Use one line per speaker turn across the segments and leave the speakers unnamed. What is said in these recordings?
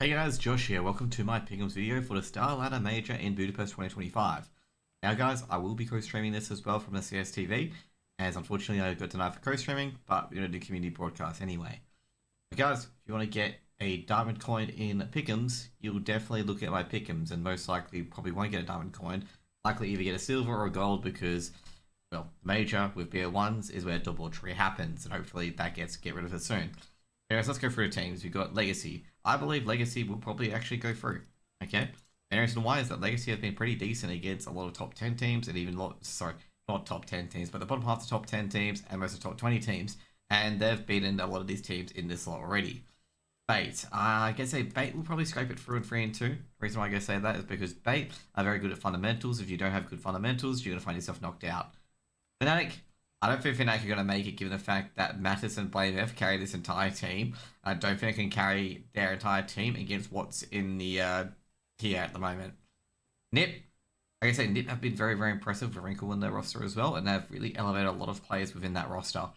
Hey guys, Josh here. Welcome to my Pickems video for the Starladder Major in Budapest 2025. Now guys, I will be co-streaming this as well from the CSTV, as unfortunately I got denied for co-streaming, but we're going to do community broadcast anyway. But guys, if you want to get a diamond coin in Pickems, you'll definitely look at my Pickems, and most likely probably won't get a diamond coin. Likely either get a silver or a gold because, well, the Major with BO1s is where debauchery happens, and hopefully that get rid of it soon. Anyways, let's go through the teams. We've got Legacy. I believe Legacy will probably actually go through. Okay? And the reason why is that Legacy has been pretty decent against a lot of top 10 teams and even not top 10 teams, but the bottom half of the top 10 teams and most of the top 20 teams. And they've beaten a lot of these teams in this lot already. Bait. I guess Bait will probably scrape it through in 3 and 2. The reason why I guess say that is because Bait are very good at fundamentals. If you don't have good fundamentals, you're going to find yourself knocked out. Fnatic. I don't think Fnatic are going to make it given the fact that Mattis and BlameF carry this entire team. I don't think they can carry their entire team against what's in the here at the moment. Nip. Like I say, Nip have been very, very impressive with Wrinkle in their roster as well, and they've really elevated a lot of players within that roster.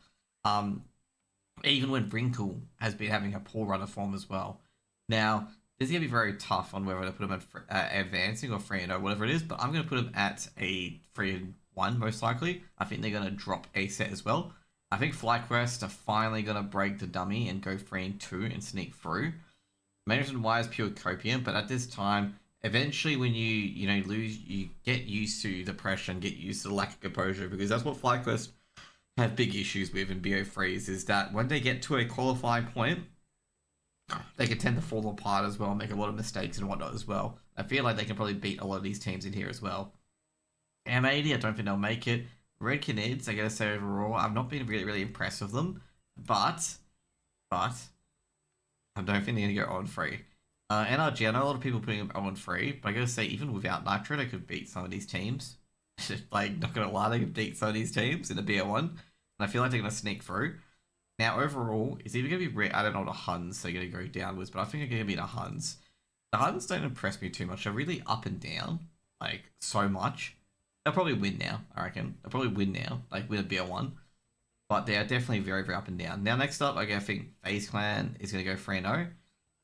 Even when Wrinkle has been having a poor run of form as well. Now, this is going to be very tough on whether to put him at advancing or 3-0, whatever it is, but I'm going to put him at a 3-1 most likely. I think they're going to drop a set as well. I think FlyQuest are finally going to break the dummy and go 3-2 and sneak through. Main reason why is pure copium, but at this time, eventually when you lose, you get used to the pressure and get used to the lack of composure, because that's what FlyQuest have big issues with in BO3s, is that when they get to a qualifying point, they can tend to fall apart as well and make a lot of mistakes and whatnot as well. I feel like they can probably beat a lot of these teams in here as well. M80, I don't think they'll make it. Red Canids, I gotta say overall, I've not been really, really impressed with them. But, I don't think they're gonna go on free. NRG, I know a lot of people putting them on free, but I gotta say, even without Nitro, they could beat some of these teams. Like, not gonna lie, they could beat some of these teams in the BO1. And I feel like they're gonna sneak through. Now, overall, it's either gonna be, I don't know, the Huns, they're gonna go downwards, but I think they're gonna be the Huns. The Huns don't impress me too much. They're really up and down, like, so much. They'll probably win now, I reckon. They'll probably win now, like with a BL1. But they are definitely very, very up and down. Now, next up, I think FaZe Clan is going to go 3-0.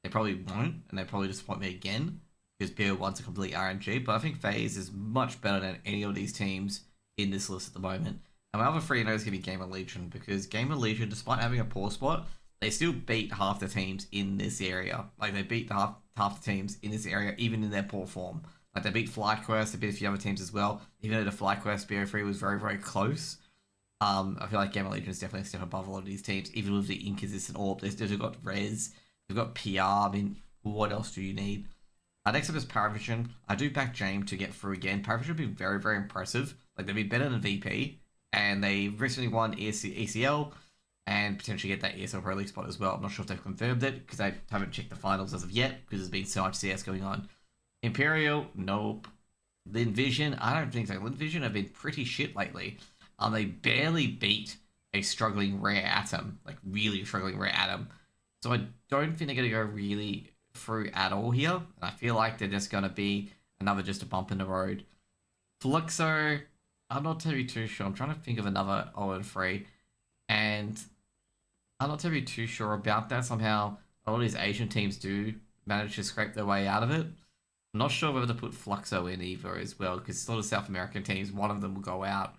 They probably won't, and they probably disappoint me again, because BL1's a complete RNG. But I think FaZe is much better than any of these teams in this list at the moment. And my other 3-0 is going to be Gamer Legion, because Gamer Legion, despite having a poor spot, they still beat half the teams in this area. Like, they beat half the teams in this area, even in their poor form. Like, they beat FlyQuest, they beat a few other teams as well. Even though the FlyQuest BO3 was very, very close. I feel like Gamer Legion is definitely a step above a lot of these teams. Even with the inconsistent orb, they've got Res, they've got PR. I mean, what else do you need? Next up is Paravision. I do back James to get through again. Paravision have been very, very impressive. Like, they've been better than VP. And they recently won ECL and potentially get that ESL Pro League spot as well. I'm not sure if they've confirmed it, because I haven't checked the finals as of yet, because there's been so much CS going on. Imperial, nope. Linvision, I don't think so. Linvision have been pretty shit lately. They barely beat a struggling Rare Atom, like really struggling Rare Atom. So I don't think they're going to go really through at all here. And I feel like they're just going to be just a bump in the road. Fluxo, I'm not too sure. I'm trying to think of another 0-3. And I'm not too sure about that. Somehow, a lot of these Asian teams do manage to scrape their way out of it. I'm not sure whether to put Fluxo in either as well, because it's a lot of South American teams, one of them will go out.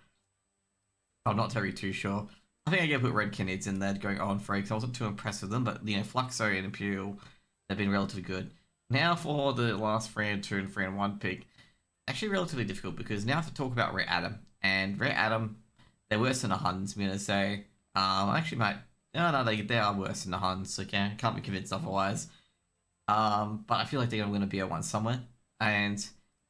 I'm not too sure. I think I'm going to put Red Canids in there going on free, because I wasn't too impressed with them, but, Fluxo and Imperial, they've been relatively good. Now for the last 3-2 and 3-1 pick, actually relatively difficult, because now I have to talk about Rare Atom, and Rare Atom, they're worse than the Huns, I'm going to say. Actually, mate, no, they are worse than the Huns, okay? I can't be convinced otherwise. But I feel like they're going to be a one somewhere. And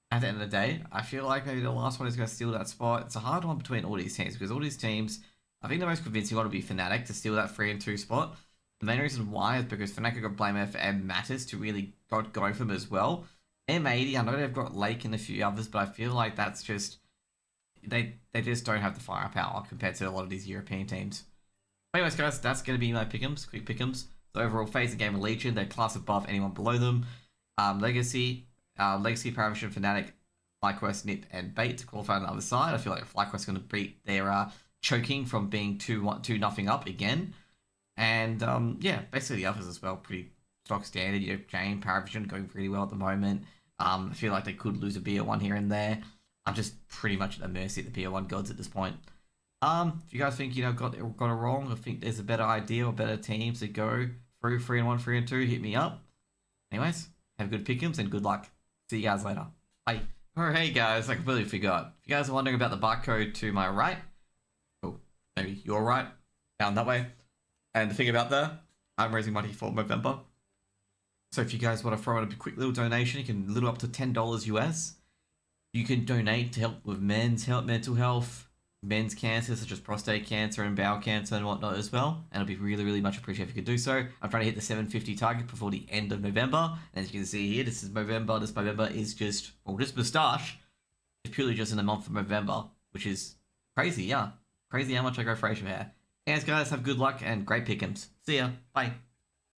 at the end of the day, I feel like maybe the last one is going to steal that spot. It's a hard one between all these teams, because all these teams, I think the most convincing one would be Fnatic to steal that 3-2 spot. The main reason why is because Fnatic got BlameF and Mattis to really got going for them as well. M80, I know they've got Lake and a few others, but I feel like that's just, they just don't have the firepower compared to a lot of these European teams. Anyways, guys, that's going to be my Pickems, quick Pickems. So overall, FaZe and Gamer Legion, they're class above anyone below them. Legacy, Paravision, Fnatic, FlyQuest, Nip, and Bait to qualify on the other side. I feel like FlyQuest is going to beat their choking from being 2-0 up again. And yeah, basically the others as well, pretty stock standard. Jane, Paravision going pretty well at the moment. I feel like they could lose a BO1 here and there. I'm just pretty much at the mercy of the BO1 gods at this point. If you guys think got it wrong, or think there's a better idea or better teams to go through 3-1, 3-2, hit me up. Anyways, have good pick'ems and good luck. See you guys later. Bye. Oh, hey guys, I completely forgot. If you guys are wondering about the barcode to my right, oh, maybe your right, down that way. And the thing about that, I'm raising money for Movember. So if you guys want to throw in a quick little donation, you can little up to $10 US. You can donate to help with men's health, mental health, men's cancer such as prostate cancer and bowel cancer and whatnot as well. And it'll be really, really much appreciated if you could do so. I'm trying to hit the 750 target before the end of November. And as you can see here, this is Movember. This Movember is just moustache. It's purely just in the month of November, which is crazy, yeah. Crazy how much I go for facial hair. Anyways, guys, have good luck and great pick'ems. See ya. Bye.